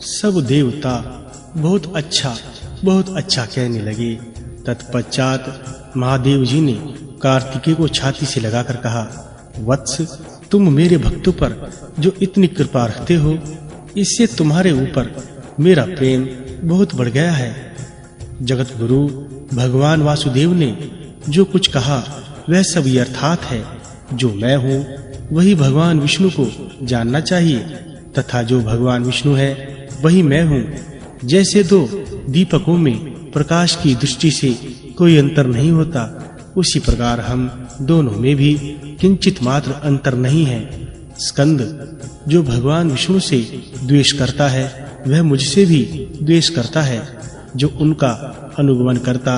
सब देवता बहुत अच्छा कहने लगे। तत्पश्चात महादेव जी ने कार्तिकेय को छाती से लगाकर कहा, वत्स, तुम मेरे भक्तों पर जो इतनी कृपा रखते हो, इससे तुम्हारे ऊपर मेरा प्रेम बहुत बढ़ गया है। जगत गुरु भगवान वासुदेव ने जो कुछ कहा वह सब यथार्थ है। जो मैं हूँ वही भगवान विष्णु को जानना चाहिए तथा जो भगवान विष्णु है वही मैं हूँ। जैसे दो दीपकों में प्रकाश की दृष्टि से कोई अंतर नहीं होता, उसी प्रकार हम दोनों में भी किंचित मात्र अंतर नहीं है। स्कंद, जो भगवान विष्णु से द्वेष करता है वह मुझसे भी द्वेष करता है। जो उनका अनुगमन करता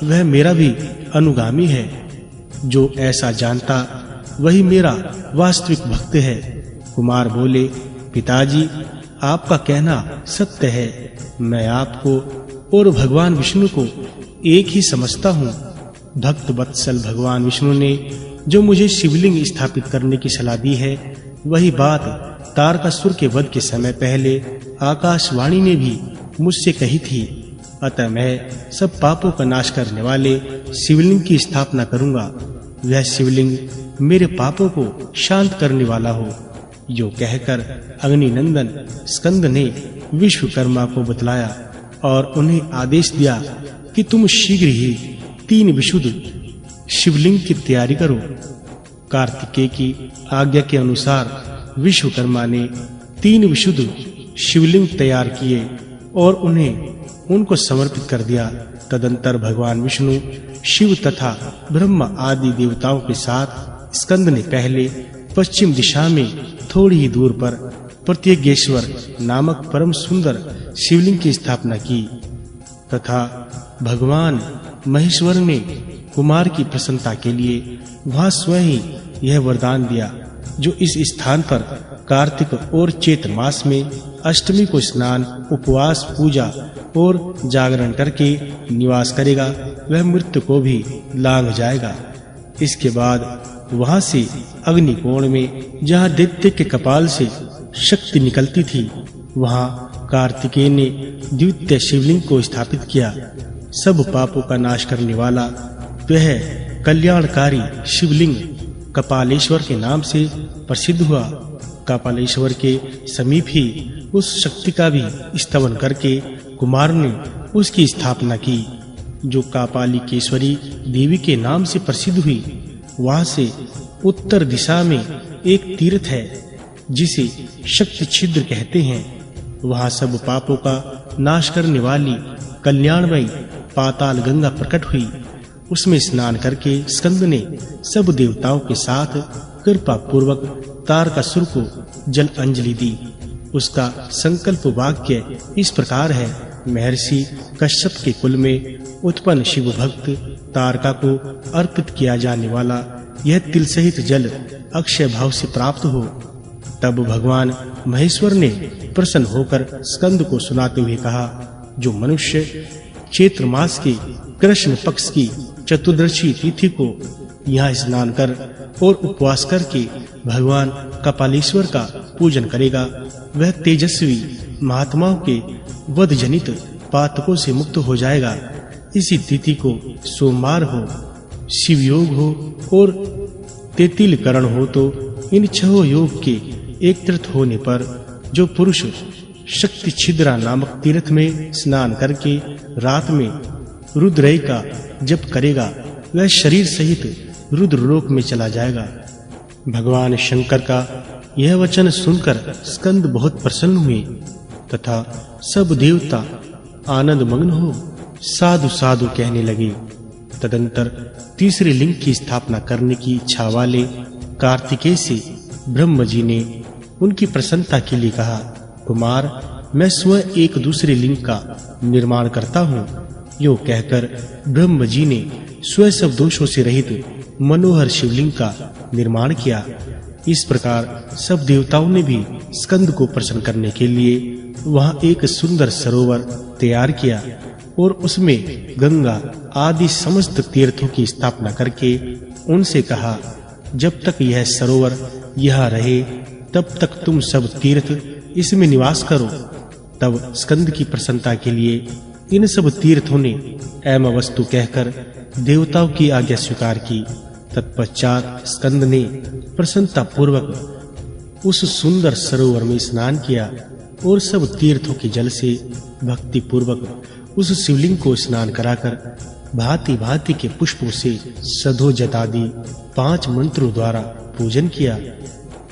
वह मेरा भी अनुगामी है। जो ऐसा जानता वही मेरा वास्तविक भक्त है। कुमार बोले, पिताजी, आपका कहना सत्य है। मैं आपको और भगवान विष्णु को एक ही समझता हूँ। भक्त वत्सल भगवान विष्णु ने जो मुझे शिवलिंग स्थापित करने की सलाह दी है, वही बात तारकासुर के वध के समय पहले आकाशवाणी ने भी मुझसे कही थी। अतः मैं सब पापों का नाश करने वाले शिवलिंग की स्थापना करूंगा। वह शिवलिंग मेरे पापों को शांत करने वाला हो। जो कहकर अग्नि नंदन स्कंद ने विश्वकर्मा को बतलाया और उन्हें आदेश दिया कि तुम शीघ्र ही 3 विशुद्ध शिवलिंग की तैयारी करो। कार्तिकेय की आज्ञा के अनुसार विश्वकर्मा ने 3 विशुद्ध शिवलिंग तैयार किए और उनको समर्पित कर दिया। तदंतर भगवान विष्णु, शिव तथा ब्रह्मा आदि देवताओं के साथ स्कंद ने पहले पश्चिम दिशा में थोड़ी ही दूर पर प्रत्यगेश्वर नामक परम सुंदर शिवलिंग की स्थापना की तथा भगवान महेश्वर ने कुमार की प्रसन्नता के लिए वहां स्वयं ही यह वरदान दिया, जो इस स्थान पर कार्तिक और चैत्र मास में अष्टमी को स्नान, उपवास, पूजा और जागरण करके निवास करेगा, वह मृत्यु को भी लांघ जाएगा। इसके बाद वहां से अग्निकोण में, जहां दैत्य के कपाल से शक्ति निकलती थी, वहां कार्तिकेय ने द्वितीय शिवलिंग को स्थापित किया। सब पापों का नाश करने वाला वह कल्याणकारी शिवलिंग कपालेश्वर के नाम से प्रसिद्ध हुआ। कपालेश्वर के समीप ही उस शक्ति का भी स्तवन करके कुमार ने उसकी स्थापना की, जो कापालिकेश्वरी देवी के नाम से प्रसिद्ध हुई। वहां से उत्तर दिशा में एक तीर्थ है जिसे शक्ति छिद्र कहते हैं। वहां सब पापों का नाश करने वाली कल्याणमयी पाताल गंगा प्रकट हुई। उसमें स्नान करके स्कंद ने सब देवताओं के साथ कृपा पूर्वक तारकासुर को जल अंजलि दी। उसका संकल्प वाक्य इस प्रकार है, महर्षि कश्यप के कुल में उत्पन्न शिव भक्त तारका को अर्पित किया जाने वाला यह तिल सहित जल अक्षय भाव से प्राप्त हो। तब भगवान महेश्वर ने प्रसन्न होकर स्कंद को सुनाते हुए कहा, जो मनुष्य चैत्र मास के कृष्ण पक्ष की चतुर्दशी तिथि को यहाँ स्नान कर और उपवास करके भगवान कपालेश्वर का पूजन करेगा, वह तेजस्वी महात्माओं के वध जनित पातकों से मुक्त हो जाएगा। इसी तिथि को सोमवार हो, शिव योग हो और तेतिल करण हो, तो इन 6 योग के एक तीर्थ होने पर जो पुरुष शक्ति छिद्रा नामक तीर्थ में स्नान करके रात में रुद्रय का जप करेगा, वह शरीर सहित रुद्रलोक में चला जाएगा। भगवान शंकर का यह वचन सुनकर स्कंद बहुत प्रसन्न हुए तथा सब देवता आनंद मग्न हो साधु साधु कहने लगे। तदंतर तीसरे लिंग की स्थापना करने की इच्छा वाले कार्तिकेय से ब्रह्म जी ने उनकी प्रसन्नता के लिए कहा, कुमार, मैं स्वयं एक दूसरे लिंग का निर्माण करता हूँ। यो कहकर ब्रह्म जी ने स्वयं सब दोषों से रहित मनोहर शिवलिंग का निर्माण किया। इस प्रकार सब देवताओं ने भी स्कंद को प्रसन्न करने के लिए वहां एक सुंदर सरोवर तैयार किया और उसमें गंगा आदि समस्त तीर्थों की स्थापना करके उनसे कहा, जब तक यह सरोवर यहाँ रहे तब तक तुम सब तीर्थ इसमें निवास करो। तब स्कंद की प्रसन्नता के लिए इन सब तीर्थों ने एम वस्तु कहकर देवताओं की आज्ञा स्वीकार की। तत्पश्चात स्कंद ने प्रसन्नता पूर्वक उस सुंदर सरोवर में स्नान किया और सब तीर्थों के जल से भक्ति पूर्वक उस शिवलिंग को स्नान कराकर भांति-भांति के पुष्पों से सधोजतादि 5 मंत्रों द्वारा पूजन किया।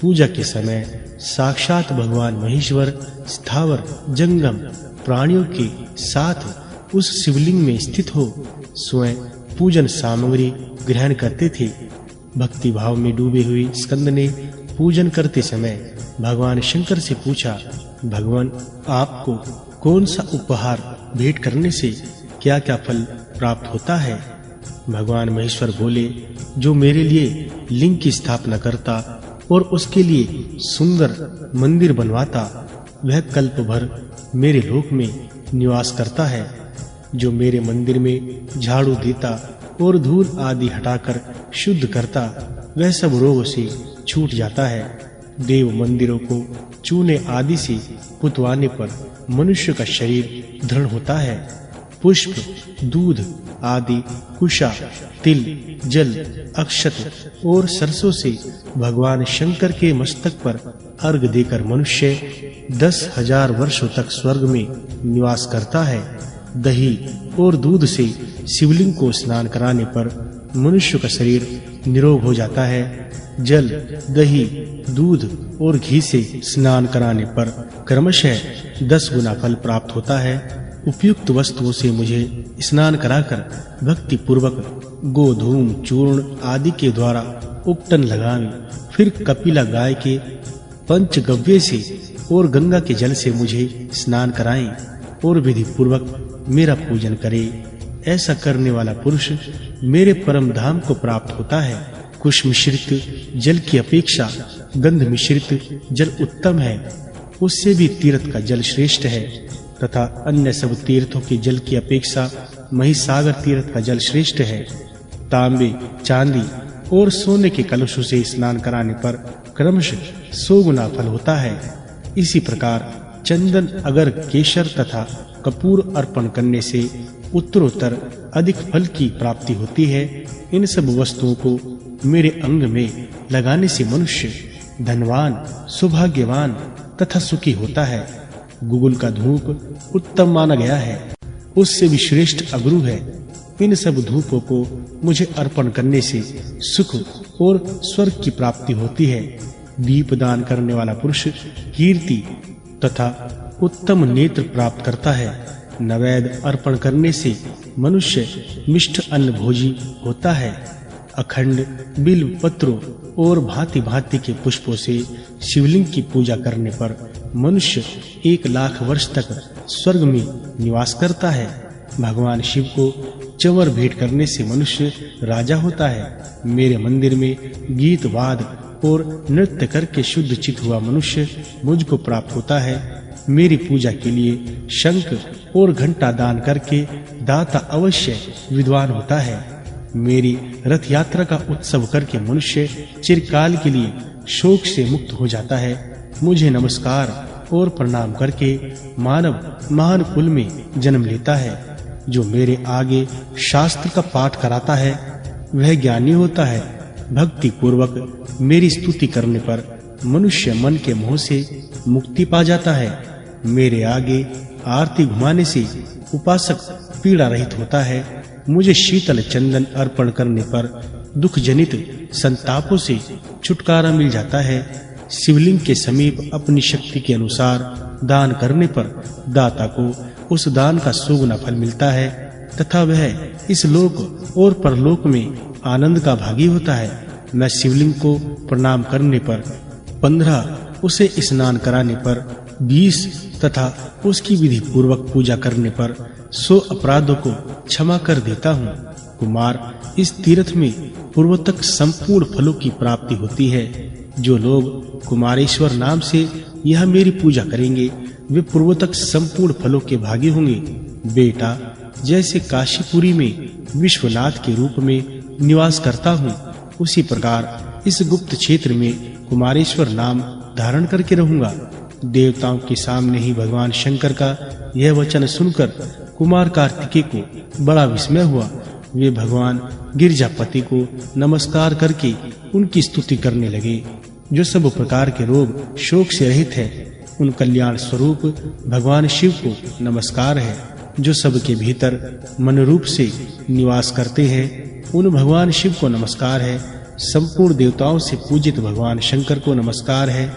पूजा के समय साक्षात भगवान महेश्वर स्थावर जंगम प्राणियों के साथ उस शिवलिंग में स्थित हो स्वयं पूजन सामग्री ग्रहण करते थे। भक्ति भाव में डूबे हुए स्कंद ने पूजन करते समय भगवान शंकर से पूछा, भगवान आपको कौन सा उपहार भेंट करने से क्या-क्या फल प्राप्त होता है? भगवान महेश्वर बोले, जो मेरे लिए लिंग की स्थापना करता और उसके लिए सुंदर मंदिर बनवाता, वह कल्प भर मेरे लोक में निवास करता है। जो मेरे मंदिर में झाड़ू देता और धूल आदि हटाकर शुद्ध करता, वह सब रोगों से छूट जाता है। देव मंदिरों को चूने आदि से पुतवाने पर मनुष्य का शरीर दृढ़ होता है। पुष्प, दूध आदि, कुशा, तिल, जल, अक्षत और सरसों से भगवान शंकर के मस्तक पर अर्घ देकर मनुष्य 10,000 वर्षों तक स्वर्ग में निवास करता है। दही और दूध से शिवलिंग को स्नान कराने पर मनुष्य का शरीर निरोग हो जाता है। जल, दही, दूध और घी से स्नान कराने पर क्रमशः 10 गुना फल प्राप्त होता है। उपयुक्त वस्तुओं से मुझे स्नान कराकर भक्ति पूर्वक गोधूम चूर्ण आदि के द्वारा उपटन लगाएं, फिर कपिला गाय के पंचगव्य से और गंगा के जल से मुझे स्नान कराएं और विधि पूर्वक मेरा पूजन करे। ऐसा करने वाला पुरुष मेरे परम धाम को प्राप्त होता है। कुश मिश्रित जल की अपेक्षा गंध मिश्रित जल उत्तम है, उससे भी तीर्थ का जल श्रेष्ठ है तथा अन्य सब तीर्थों के जल की अपेक्षा महिसागर तीर्थ का जल श्रेष्ठ है। तांबे, चांदी और सोने के कलशों से स्नान कराने पर क्रमशः 100 गुना फल होता है। इसी प्रकार चंदन, अगर, केशर तथा कपूर अर्पण करने से उत्तरोत्तर अधिक फल की प्राप्ति होती है। इन सब वस्तुओं को मेरे अंग में लगाने से मनुष्य धनवान, सौभाग्यवान तथा सुखी होता है। गुगुल का धूप उत्तम माना गया है, उससे भी श्रेष्ठ अगरू है। इन सब धूपों को मुझे अर्पण करने से सुख और स्वर्ग की प्राप्ति होती है। दीप दान करने वाला पुरुष कीर्ति तथा उत्तम नेत्र प्राप्त करता है। नैवेद्य अर्पण करने से मनुष्य मिष्ट अन्न भोजी होता है। अखंड बिल्व पत्रों और भांति-भांति के पुष्पों से शिवलिंग की पूजा करने पर मनुष्य 1,00,000 वर्ष तक स्वर्ग में निवास करता है। भगवान शिव को चंवर भेंट करने से मनुष्य राजा होता है। मेरे मंदिर में गीत वाद और नृत्य करके शुद्ध चित्त हुआ मनुष्य मुझको प्राप्त होता है। मेरी पूजा के लिए शंख और घंटा दान करके दाता अवश्य विद्वान होता है। मेरी रथ यात्रा का उत्सव करके मनुष्य चिरकाल के लिए शोक से मुक्त हो जाता है। मुझे नमस्कार और प्रणाम करके मानव महान कुल में जन्म लेता है। जो मेरे आगे शास्त्र का पाठ कराता है वह ज्ञानी होता है। भक्ति पूर्वक मेरी स्तुति करने पर मनुष्य मन के मोह से मुक्ति पा जाता है। मेरे आगे आरती घुमाने से उपासक पीड़ा रहित होता है। मुझे शीतल चंदन अर्पण करने पर दुख जनित संतापों से छुटकारा मिल जाता है। शिवलिंग के समीप अपनी शक्ति के अनुसार दान करने पर दाता को उस दान का 100 गुना फल मिलता है तथा वह इस लोक और परलोक में आनंद का भागी होता है। मैं शिवलिंग को प्रणाम करने पर 15, उसे स्नान कराने पर 20 तथा उसकी विधि पूर्वक पूजा करने पर 100 अपराधों को क्षमा कर देता हूँ। कुमार, इस तीर्थ में पूर्वोत्तक संपूर्ण फलों की प्राप्ति होती है। जो लोग कुमारेश्वर नाम से यह मेरी पूजा करेंगे वे पूर्वोत्तक संपूर्ण फलों के भागी होंगे। बेटा, जैसे काशीपुरी में विश्वनाथ के रूप में निवास करता हूँ, उसी प्रकार इस गुप्त क्षेत्र में कुमारेश्वर नाम धारण करके रहूंगा। देवताओं के सामने ही भगवान शंकर का यह वचन सुनकर कुमार कार्तिकेय को बड़ा विस्मय हुआ। वे भगवान गिरिजापति को नमस्कार करके उनकी स्तुति करने लगे। जो सब प्रकार के रोग शोक से रहित है, उन कल्याण स्वरूप भगवान शिव को नमस्कार है। जो सबके भीतर मन रूप से निवास करते हैं, उन भगवान शिव को नमस्कार है। संपूर्ण देवताओं से पूजित भगवान शंकर को नमस्कार है।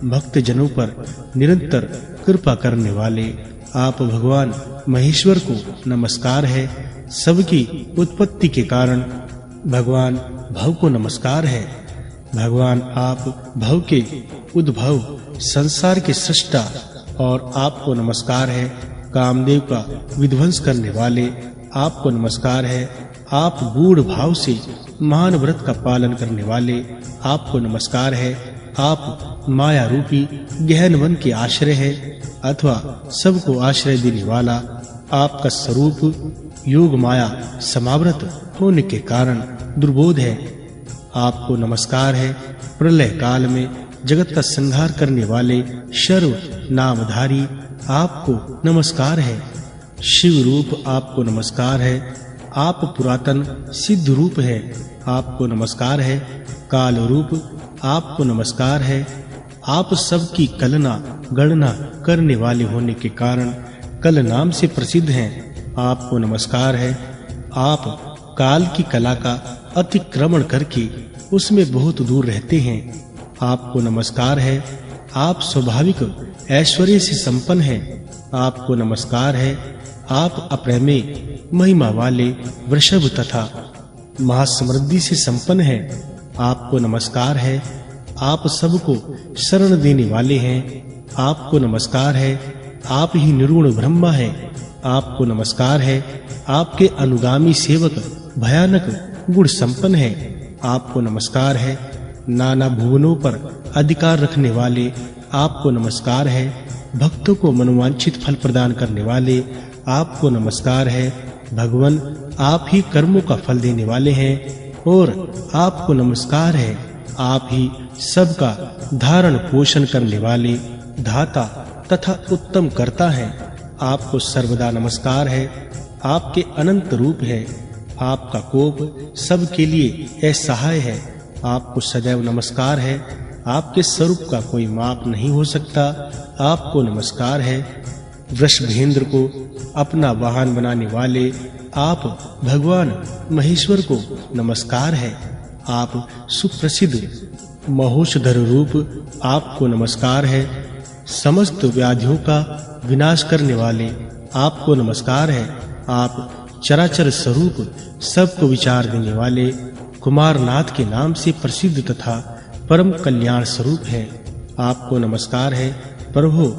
भक्त जनों पर निरंतर कृपा करने वाले आप भगवान महेश्वर को नमस्कार है। सबकी उत्पत्ति के कारण भगवान भव को नमस्कार है। भगवान आप भव के उद्भव, संसार के सृष्टा और आपको नमस्कार है। कामदेव का विध्वंस करने वाले आपको नमस्कार है। आप गूढ़ भाव से महान व्रत का पालन करने वाले आपको नमस्कार है। आप माया रूपी गहन वन के आश्रय है अथवा सबको आश्रय देने वाला आपका स्वरूप योग माया समावृत होने के कारण दुर्बोध है। आपको नमस्कार है। प्रलय काल में जगत का संहार करने वाले सर्व नामधारी आपको नमस्कार है। शिव रूप आपको नमस्कार है। आप पुरातन सिद्ध रूप है, आपको नमस्कार है। काल रूप आपको नमस्कार है। आप सबकी कलना गणना करने वाले होने के कारण कल नाम से प्रसिद्ध हैं, आपको नमस्कार है। आप काल की कला का अतिक्रमण करके उसमें बहुत दूर रहते हैं, आपको नमस्कार है। आप स्वाभाविक ऐश्वर्य से संपन्न हैं, आपको नमस्कार है। आप अप्रमेय महिमा वाले वृषभ तथा महासमृद्धि से संपन्न हैं, आपको नमस्कार है। आप सबको शरण देने वाले हैं, आपको नमस्कार है। आप ही निर्गुण ब्रह्मा है, आपको नमस्कार है। आपके अनुगामी सेवक भयानक गुण संपन्न है, आपको नमस्कार है। नाना भुवनों पर अधिकार रखने वाले आपको नमस्कार है। भक्तों को मनोवांछित फल प्रदान करने वाले आपको नमस्कार है। भगवान आप ही कर्मों का फल देने वाले हैं और आपको नमस्कार है। आप ही सबका धारण पोषण करने वाले धाता तथा उत्तम कर्ता हैं, आपको सर्वदा नमस्कार है। आपके अनंत रूप है। आपका कोप सबके लिए असहाय है, आपको सदैव नमस्कार है। आपके स्वरूप का कोई माप नहीं हो सकता, आपको नमस्कार है। वृषभेंद्र को अपना वाहन बनाने वाले आप भगवान महेश्वर को नमस्कार है। आप सुप्रसिद्ध महोषधर रूप आपको नमस्कार है। समस्त व्याधियों का विनाश करने वाले आपको नमस्कार है। आप चराचर स्वरूप सबको विचार देने वाले कुमारनाथ के नाम से प्रसिद्ध तथा परम कल्याण स्वरूप है, आपको नमस्कार है। प्रभु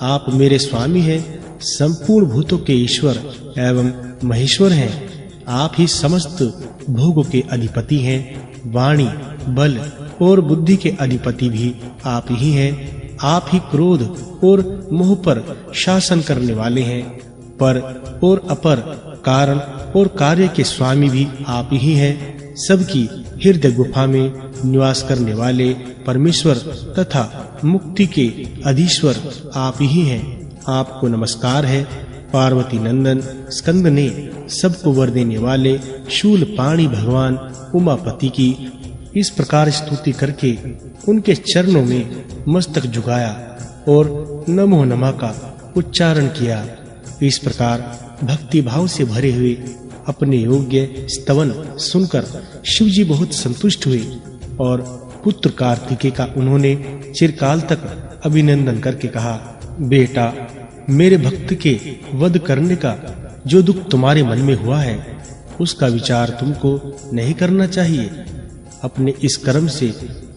आप मेरे स्वामी हैं, संपूर्ण भूतों के ईश्वर एवं महेश्वर हैं। आप ही समस्त भोगों के अधिपति हैं। वाणी, बल और बुद्धि के अधिपति भी आप ही हैं। आप ही क्रोध और मोह पर शासन करने वाले हैं। पर और अपर, कारण और कार्य के स्वामी भी आप ही हैं। सबकी हृदय गुफा में निवास करने वाले परमेश्वर तथा मुक्ति के अधीश्वर आप ही हैं, आपको नमस्कार है। पार्वती नंदन स्कंद ने सबको वर देने वाले शूलपाणी भगवान उमापति की इस प्रकार स्तुति करके उनके चरणों में मस्तक झुकाया और नमो नमः का उच्चारण किया। इस प्रकार भक्ति भाव से भरे हुए अपने योग्य स्तवन सुनकर शिवजी बहुत संतुष्ट हुए और पुत्र कार्तिकेय का उन्होंने चिरकाल तक अभिनंदन करके कहा, बेटा, मेरे भक्त के वध करने का जो दुख तुम्हारे मन में हुआ है, उसका विचार तुमको नहीं करना चाहिए। अपने इस कर्म से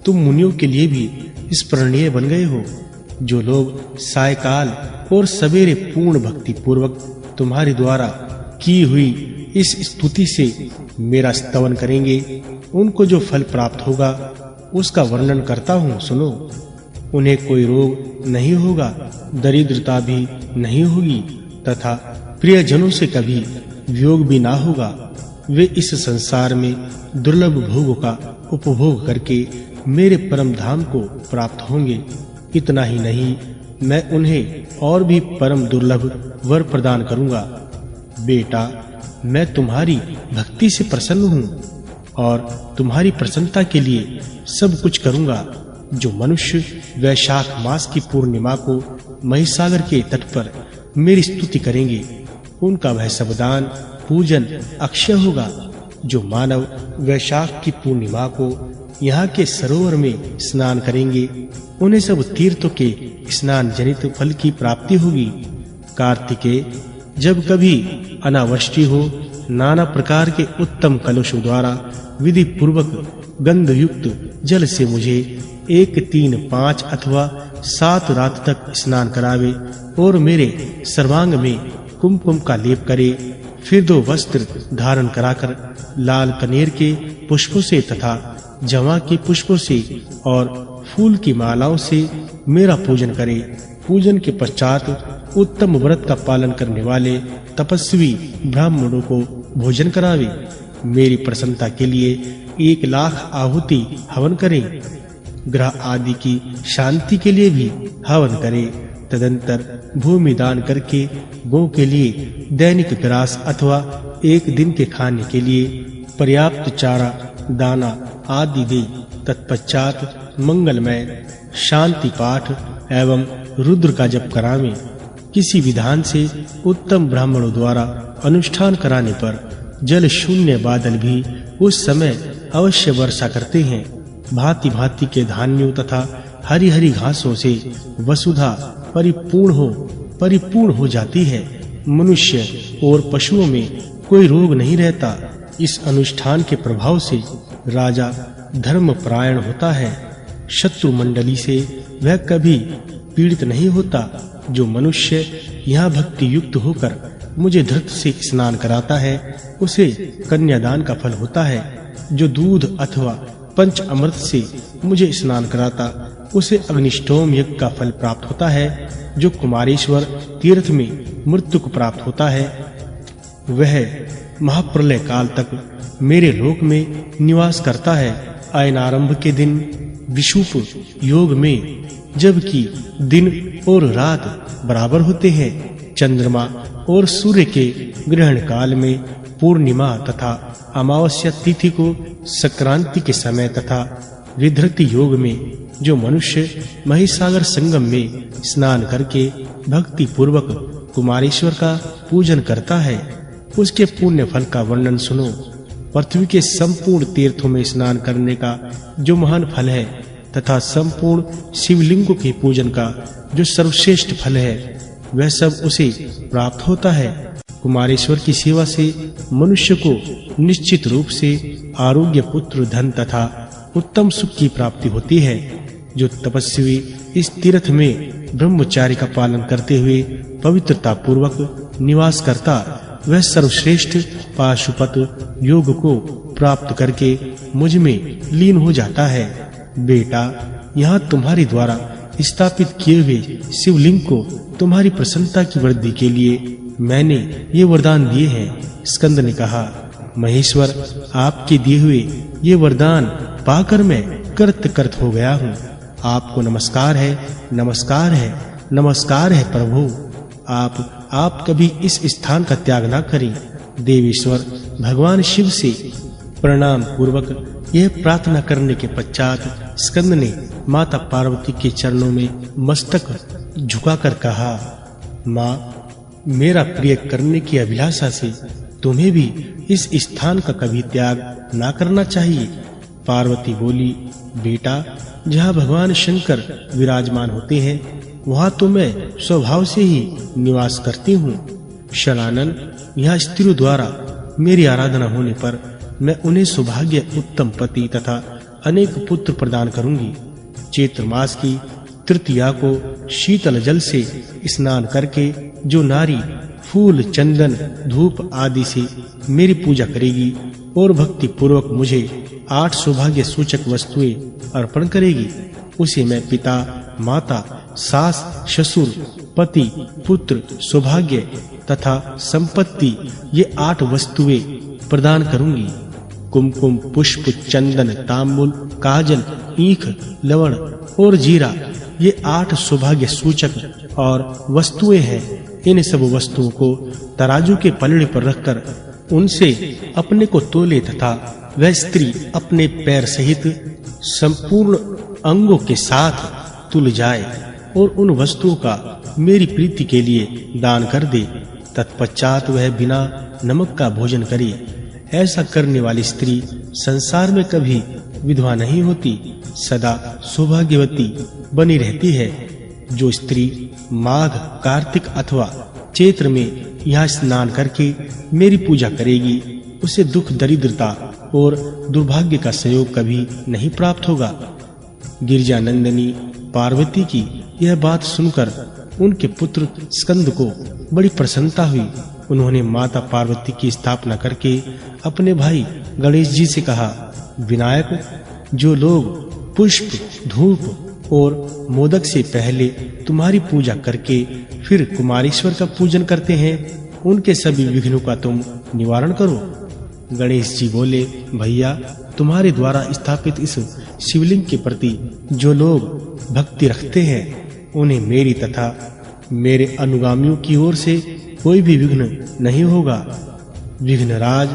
तुम मुनियों के लिए भी स्मरणीय बन गए हो। जो लोग सायकाल और सवेरे पूर्ण भक्ति पूर्वक तुम्हारे द्वारा की हुई इस स्तुति से मेरा स्तवन करेंगे, उनको जो फल प्राप्त होगा उसका वर्णन करता हूँ, सुनो। उन्हें कोई रोग नहीं होगा, दरिद्रता भी नहीं होगी तथा प्रियजनों से कभी वियोग भी ना होगा। वे इस संसार में दुर्लभ भोगों का उपभोग करके मेरे परम धाम को प्राप्त होंगे। इतना ही नहीं, मैं उन्हें और भी परम दुर्लभ वर प्रदान करूंगा। बेटा, मैं तुम्हारी भक्ति से प्रसन्न हूँ और तुम्हारी प्रसन्नता के लिए सब कुछ करूंगा। जो मनुष्य वैशाख मास की पूर्णिमा को महिसागर के तट पर मेरी स्तुति करेंगे, उनका वह सब दान पूजन अक्षय होगा। जो मानव वैशाख की पूर्णिमा को यहाँ के सरोवर में स्नान करेंगे, उन्हें सब तीर्थों के स्नान जनित फल की प्राप्ति होगी। कार्तिकेय, जब कभी अनावृष्टि हो, नाना प्रकार के उत्तम कलशों द्वारा विधि पूर्वक गंध युक्त जल से मुझे 1, 3, 5 अथवा 7 रात तक स्नान करावे और मेरे सर्वांग में कुमकुम का लेप करे। फिर 2 वस्त्र धारण कराकर लाल कनेर के पुष्पों से तथा जवा के पुष्पों से और फूल की मालाओं से मेरा पूजन करे। पूजन के पश्चात उत्तम व्रत का पालन करने वाले तपस्वी ब्राह्मणों को भोजन करावे। मेरी प्रसन्नता के लिए 1 लाख आहुति हवन करें। ग्रह आदि की शांति के लिए भी हवन करे। तदंतर भूमि दान करके गौ के लिए दैनिक ग्रास अथवा 1 दिन के खाने के लिए पर्याप्त चारा दाना आदि दे। तत्पश्चात मंगलमय शांति पाठ एवं रुद्र का जप करावें। किसी विधान से उत्तम ब्राह्मणों द्वारा अनुष्ठान कराने पर जल शून्य बादल भी उस समय अवश्य वर्षा करते हैं। भांति भांति के धान्यों तथा हरी हरी घासों से वसुधा परिपूर्ण हो जाती है। मनुष्य और पशुओं में कोई रोग नहीं रहता। इस अनुष्ठान के प्रभाव से राजा धर्मपरायण होता है। शत्रु मंडली से वह कभी पीड़ित नहीं होता। जो मनुष्य यहाँ भक्ति युक्त होकर मुझे धृत से स्नान कराता है, उसे कन्यादान का फल होता है। जो दूध अथवा पंच अमृत से मुझे स्नान कराता, उसे अग्निष्टोम यज्ञ का फल प्राप्त होता है। जो कुमारेश्वर तीर्थ में मृत्यु को प्राप्त होता है, वह महाप्रलय काल तक मेरे लोक में निवास करता है। अयनारंभ के दिन विषुप योग में, जबकि दिन और रात बराबर होते हैं, चंद्रमा और सूर्य के ग्रहण काल में, पूर्णिमा तथा अमावस्या तिथि को संक्रांति के समय तथा विधृति योग में, जो मनुष्य महिसागर संगम में स्नान करके भक्ति पूर्वक कुमारेश्वर का पूजन करता है, उसके पुण्य फल का वर्णन सुनो। पृथ्वी के संपूर्ण तीर्थों में स्नान करने का जो महान फल है तथा संपूर्ण शिवलिंगों के पूजन का जो सर्वश्रेष्ठ फल है, वह सब उसे प्राप्त होता है। कुमारेश्वर की सेवा से मनुष्य को निश्चित रूप से आरोग्य, पुत्र, धन तथा उत्तम सुख की प्राप्ति होती है। जो तपस्वी इस तीर्थ में ब्रह्मचार्य का पालन करते हुए पवित्रता पूर्वक निवास करता, वह सर्वश्रेष्ठ पाशुपत योग को प्राप्त करके मुझ में लीन हो जाता है। बेटा, यहाँ तुम्हारे द्वारा स्थापित किए हुए शिवलिंग को तुम्हारी प्रसन्नता की वृद्धि के लिए मैंने ये वरदान दिए हैं। स्कंद ने कहा, महेश्वर, आपके दिए हुए ये वरदान पाकर मैं कृत हो गया हूँ। आपको नमस्कार है, नमस्कार है, नमस्कार है प्रभु। आप कभी इस स्थान का त्याग न करें। देवेश्वर भगवान शिव से प्रणाम पूर्वक यह प्रार्थना करने के पश्चात स्कंद ने माता पार्वती के चरणों में मस्तक झुकाकर कहा, माँ, मेरा प्रिय करने की अभिलाषा से तुम्हें भी इस स्थान का कभी त्याग ना करना चाहिए। पार्वती बोली, बेटा, जहाँ भगवान शंकर विराजमान होते हैं, वहाँ तो मैं स्वभाव से ही निवास करती हूँ। शलानन, यहाँ स्त्रियों द्वारा मेरी आराधना होने पर मैं उन्हें सौभाग्य, उत्तम पति तथा अनेक पुत्र प्रदान करूंगी। चैत्र मास की तृतीया को शीतल जल से स्नान करके जो नारी फूल, चंदन, धूप आदि से मेरी पूजा करेगी और भक्ति पूर्वक मुझे 8 सौभाग्य सूचक वस्तुएं अर्पण करेगी, उसे मैं पिता, माता, सास, ससुर, पति, पुत्र, सौभाग्य तथा संपत्ति ये 8 वस्तुएं प्रदान करूंगी। कुमकुम, पुष्प, चंदन, तांबुल, काजल, ईख, लवण और जीरा ये 8 सौभाग्य सूचक और वस्तुएं हैं। इन सब वस्तुओं को तराजू के पलड़े पर रखकर उनसे अपने को तोले तथा वह स्त्री अपने पैर सहित संपूर्ण अंगों के साथ तुल जाए और उन वस्तुओं का मेरी प्रीति के लिए दान कर दे। तत्पश्चात वह बिना नमक का भोजन करे। ऐसा करने वाली स्त्री संसार में कभी विधवा नहीं होती, सदा सौभाग्यवती बनी रहती है। जो स्त्री माघ, कार्तिक अथवा चैत्र में यहाँ स्नान करके मेरी पूजा करेगी, उसे दुख, दरिद्रता और दुर्भाग्य का संयोग कभी नहीं प्राप्त होगा। गिरिजानंदिनी पार्वती की यह बात सुनकर उनके पुत्र स्कंद को बड़ी प्रसन्नता हुई। उन्होंने माता पार्वती की स्थापना करके अपने भाई गणेश जी से कहा, विनायक, जो लोग पुष्प, धूप और मोदक से पहले तुम्हारी पूजा करके फिर कुमारेश्वर का पूजन करते हैं, उनके सभी विघ्नों का तुम निवारण करो। गणेश जी बोले, भैया, तुम्हारे द्वारा स्थापित इस शिवलिंग के प्रति जो लोग भक्ति रखते हैं, उन्हें मेरी तथा मेरे अनुगामियों की ओर से कोई भी विघ्न नहीं होगा। विघ्नराज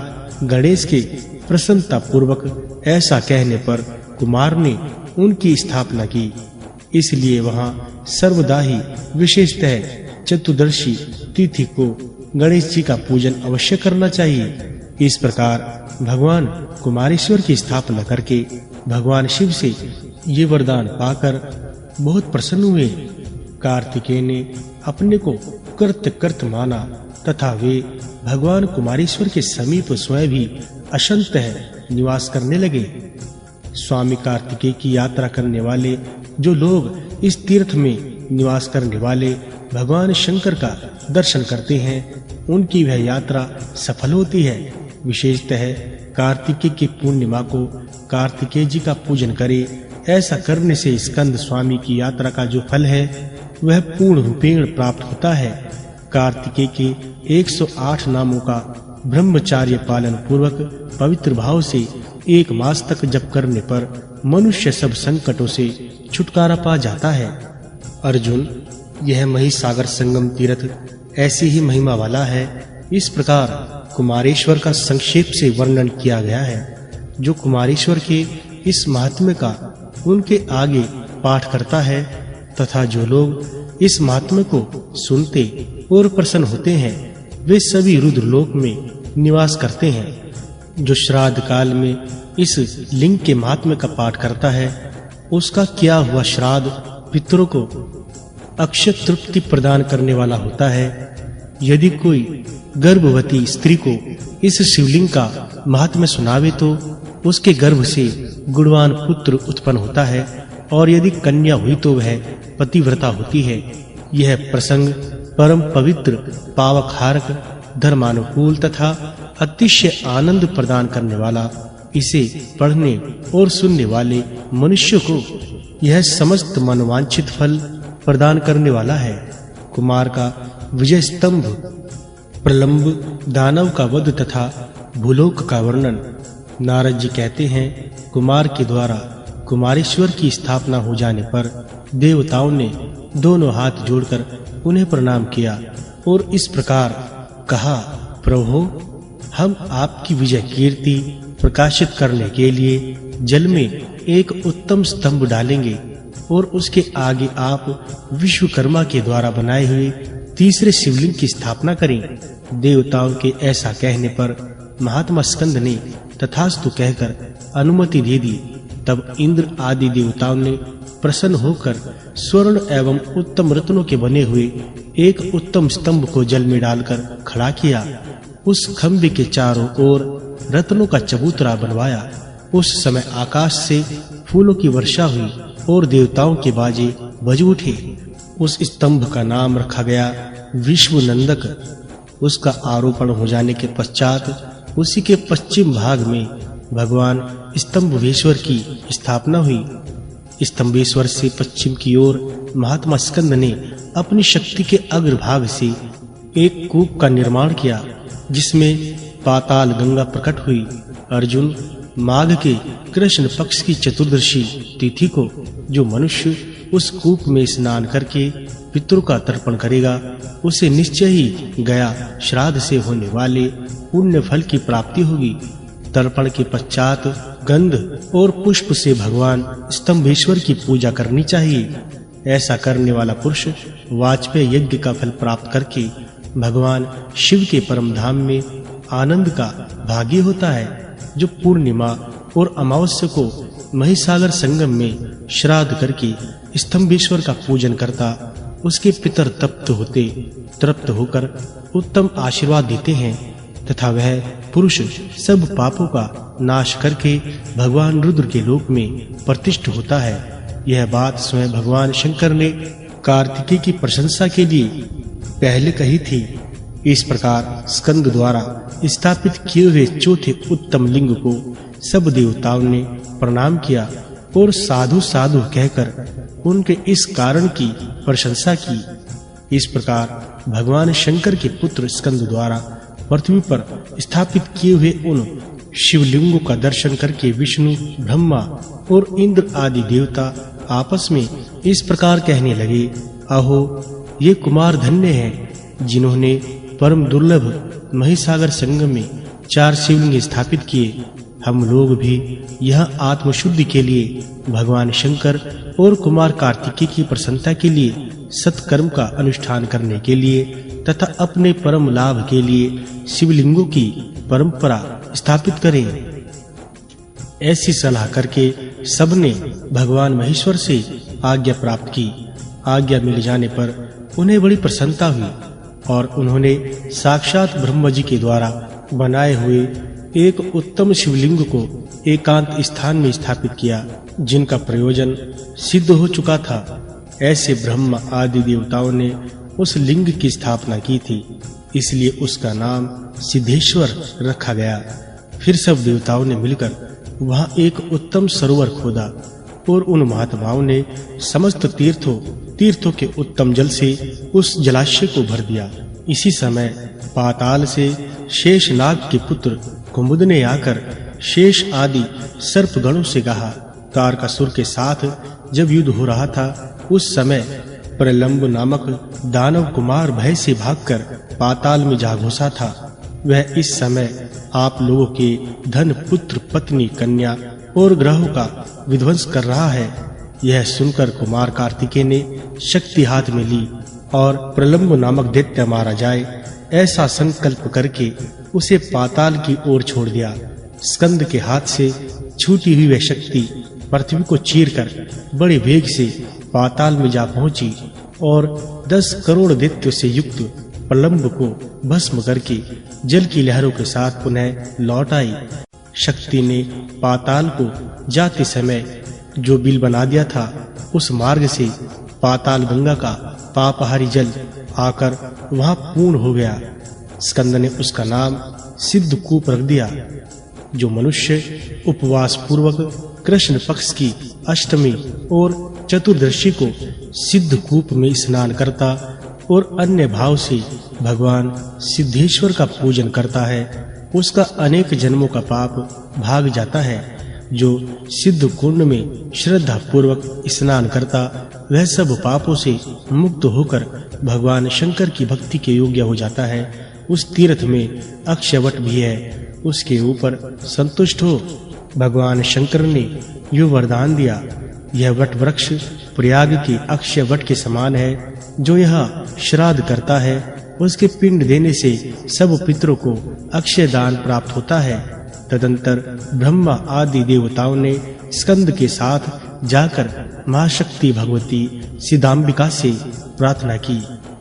गणेश के प्रसन्नता पूर्वक ऐसा कहने पर कुमार ने उनकी स्थापना की। इसलिए वहां सर्वदा ही विशेषतः चतुर्दशी तिथि को गणेश जी का पूजन अवश्य करना चाहिए। इस प्रकार भगवान कुमारेश्वर की स्थापना करके भगवान शिव से ये वरदान पाकर बहुत प्रसन्न हुए। कार्तिकेय ने अपने को कृत माना तथा वे भगवान कुमारेश्वर के समीप स्वयं भी अशंतः निवास करने लगे। स्वामी कार्तिकेय की यात्रा करने वाले जो लोग इस तीर्थ में निवास करने वाले भगवान शंकर का दर्शन करते हैं, उनकी वह यात्रा सफल होती है। विशेषतः कार्तिकेय की पूर्णिमा को कार्तिकेय जी का पूजन करे। ऐसा करने से स्कंद स्वामी की यात्रा का जो फल है वह पूर्ण रूपेण प्राप्त होता है। कार्तिकेय के 108 नामों का ब्रह्मचार्य पालन पूर्वक पवित्र भाव से 1 मास तक जप करने पर मनुष्य सब संकटों से छुटकारा पा जाता है। अर्जुन, यह महिसागर संगम तीर्थ ऐसी ही महिमा वाला है। इस प्रकार कुमारेश्वर का संक्षेप से वर्णन किया गया है। जो कुमारेश्वर के इस महात्म्य का उनके आगे पाठ करता है तथा जो लोग इस महात्म्य को सुनते और प्रसन्न होते हैं, वे सभी रुद्रलोक में निवास करते हैं। जो श्राद्ध काल में इस लिंग के महात्म्य का पाठ करता है, उसका किया हुआ श्राद्ध पितरों को अक्षय तृप्ति प्रदान करने वाला होता है। यदि कोई गर्भवती स्त्री को इस शिवलिंग का महात्म्य सुनावे तो उसके गर्भ से गुणवान पुत्र उत्पन्न होता है, और यदि कन्या हुई तो वह पतिव्रता होती है। यह प्रसंग परम पवित्र, पावकहारक, धर्मानुकूल तथा अतिशय आनंद प्रदान करने वाला, इसे पढ़ने और सुनने वाले मनुष्य को यह समस्त मनवांछित फल प्रदान करने वाला है। कुमार का विजय स्तंभ, प्रलंब, दानव का वध तथा भूलोक का वर्णन। नारद जी कहते हैं, कुमार के द्वारा कुमारेश्वर की स्थापना हो जाने पर देवताओं ने दोनों हाथ जोड़कर उन्हें प्रणाम किया और इस प्रकार कहा, प्रभु, हम आपकी विजय कीर्ति प्रकाशित करने के लिए जल में एक उत्तम स्तंभ डालेंगे और उसके आगे आप विश्वकर्मा के द्वारा बनाए हुए तीसरे शिवलिंग की स्थापना करें। देवताओं के ऐसा कहने पर महात्मा स्कंद ने तथास्तु कहकर अनुमति दे दी। तब इंद्र आदि देवताओं ने प्रसन्न होकर स्वर्ण एवं उत्तम रत्नों के बने हुए एक उत्तम स्तंभ को जल में डालकर खड़ा किया। उस खंभे के चारों ओर रत्नों का चबूतरा बनवाया। उस समय आकाश से फूलों की वर्षा हुई और देवताओं के बाजे बज उठे। उस स्तंभ का नाम रखा गया विश्वनंदक। उसका आरोपण हो जाने के पश्चात उसी के पश्चिम भाग में भगवान स्तंभेश्वर की स्थापना हुई। स्तंभेश्वर से पश्चिम की ओर महात्मा स्कंद ने अपनी शक्ति के अग्रभाग से एक कूप का निर्माण किया, जिसमें पाताल गंगा प्रकट हुई। अर्जुन, माघ के कृष्ण पक्ष की चतुर्दशी तिथि को जो मनुष्य उस कूप में स्नान करके पितरों का तर्पण करेगा, उसे निश्चय ही गया श्राद्ध से होने वाले पुण्य फल की प्राप्ति होगी। तर्पण के पश्चात गंध और पुष्प से भगवान स्तंभेश्वर की पूजा करनी चाहिए। ऐसा करने वाला पुरुष वाजपेय यज्ञ का फल प्राप्त करके भगवान शिव के परम धाम में आनंद का भागी होता है। जो पूर्णिमा और अमावस्या को महिसागर संगम में श्राद्ध करके स्तंभेश्वर का पूजन करता, उसके पितर तृप्त होकर उत्तम आशीर्वाद देते हैं तथा वह पुरुष सब पापों का नाश करके भगवान रुद्र के लोक में प्रतिष्ठित होता है। यह बात स्वयं भगवान शंकर ने कार्तिकेय की प्रशंसा के लिए पहले कही थी। इस प्रकार स्कंद द्वारा स्थापित किए हुए चौथे उत्तम लिंग को सब देवताओं ने प्रणाम किया और साधु साधु कहकर उनके इस कारण की प्रशंसा की। इस प्रकार भगवान शंकर के पुत्र स्कंद द्वारा पृथ्वी पर स्थापित किए हुए उन शिवलिंगों का दर्शन करके विष्णु, ब्रह्मा और इंद्र आदि देवता आपस में इस प्रकार कहने लगे, अहो ये कुमार धन्य हैं जिन्होंने परम दुर्लभ महिसागर संगम में 4 शिवलिंग स्थापित किए। हम लोग भी यह आत्मशुद्धि के लिए भगवान शंकर और कुमार कार्तिकेय की प्रसन्नता के लिए सत्कर्म का अनुष्ठान करने के लिए तथा अपने परम लाभ के लिए शिवलिंगों की परंपरा स्थापित करें। ऐसी सलाह करके सबने भगवान महेश्वर से आज्ञा प्राप्त की। आज्ञा मिल जाने पर उन्हें बड़ी प्रसन्नता हुई और उन्होंने साक्षात ब्रह्मा जी के द्वारा बनाए हुए एक उत्तम शिवलिंग को एकांत स्थान में स्थापित किया, जिनका प्रयोजन सिद्ध हो चुका था। ऐसे ब्रह्मा आदि देवताओं ने उस लिंग की स्थापना की थी, इसलिए उसका नाम सिद्धेश्वर रखा गया। फिर सब देवताओं ने मिलकर वहां एक उत्तम सरोवर खोदा और उन महात्माओं ने समस्त तीर्थों के उत्तम जल से उस जलाशय को भर दिया। इसी समय पाताल से शेषनाग के पुत्र कुमुद ने आकर शेष आदि सर्पगणों से कहा। तारकासुर के साथ जब युद्ध हो रहा था, उस समय प्रलंब नामक दानव कुमार भय से भागकर पाताल में जा घुसा था। वह इस समय आप लोगों के धन, पुत्र, पत्नी, कन्या और ग्रहों का विध्वंस कर रहा है। यह सुनकर कुमार कार्तिकेय ने शक्ति हाथ में ली और प्रलंब नामक दैत्य मारा जाए ऐसा संकल्प करके उसे पाताल की ओर छोड़ दिया। स्कंद के हाथ से छूटी हुई वह शक्ति पृथ्वी को चीरकर बड़े वेग से पाताल में जा पहुंची और 10 करोड़ दैत्यों से युक्त प्रलंब को भस्म करके जल की लहरों के साथ पुनः लौट आई। शक्ति ने पाताल को जाते समय जो बिल बना दिया था, उस मार्ग से पाताल गंगा का पापहारी जल आकर वहां पूर्ण हो गया। स्कंद ने उसका नाम सिद्धकूप रख दिया। जो मनुष्य उपवास पूर्वक कृष्ण पक्ष की अष्टमी और चतुर्दशी को सिद्धकूप में स्नान करता और अन्य भाव से भगवान सिद्धेश्वर का पूजन करता है, उसका अनेक जन्मों का पाप भाग जाता है। जो सिद्ध कुंड में श्रद्धा पूर्वक स्नान करता, वह सब पापों से मुक्त होकर भगवान शंकर की भक्ति के योग्य हो जाता है। उस तीर्थ में अक्षयवट भी है, उसके ऊपर संतुष्ट हो। भगवान शंकर ने यो वरदान दिया, यह वट वृक्ष प्रयाग के अक्षय वट के समान है। जो यह श्राद्ध करता है, उसके पिंड देने से सब पितरों को अक्षय दान प्राप्त होता है। तदंतर ब्रह्मा आदि देवताओं ने स्कंद के साथ जाकर महाशक्ति भगवती सिद्धांबिका से प्रार्थना की,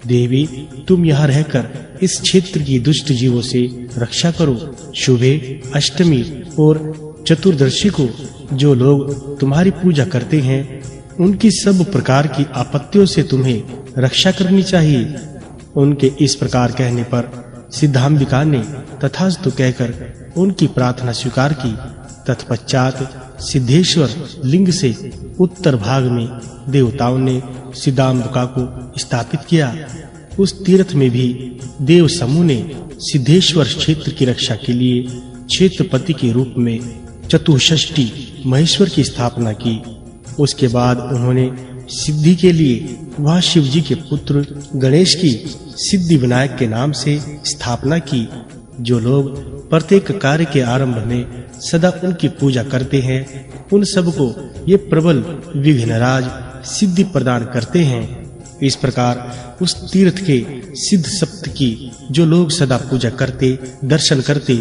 देवी तुम यहाँ रहकर इस क्षेत्र की दुष्ट जीवों से रक्षा करो। शुभे अष्टमी और चतुर्दशी को जो लोग तुम्हारी पूजा करते हैं, उनकी सब प्रकार की आपत्तियों से तुम्हें रक्षा करनी चाहिए। उनके इस प्रकार कहने पर सिद्धांबिका ने तथास्तु कहकर उनकी प्रार्थना स्वीकार की। तत्पश्चात सिद्धेश्वर लिंग से उत्तर भाग में देवताओं ने सिद्धांबिका को स्थापित किया। उस तीर्थ में भी देव समूह ने सिद्धेश्वर क्षेत्र की रक्षा के लिए क्षेत्रपति के रूप में चतुष्षष्टि महेश्वर की स्थापना की। उसके बाद उन्होंने सिद्धि के लिए वह शिव जी के पुत्र गणेश की सिद्धि विनायक के नाम से स्थापना की। जो लोग प्रत्येक कार्य के आरंभ में सदा उनकी पूजा करते हैं, उन सबको ये प्रबल विघ्नराज सिद्धि प्रदान करते हैं। इस प्रकार उस तीर्थ के सिद्ध सप्त की जो लोग सदा पूजा करते, दर्शन करते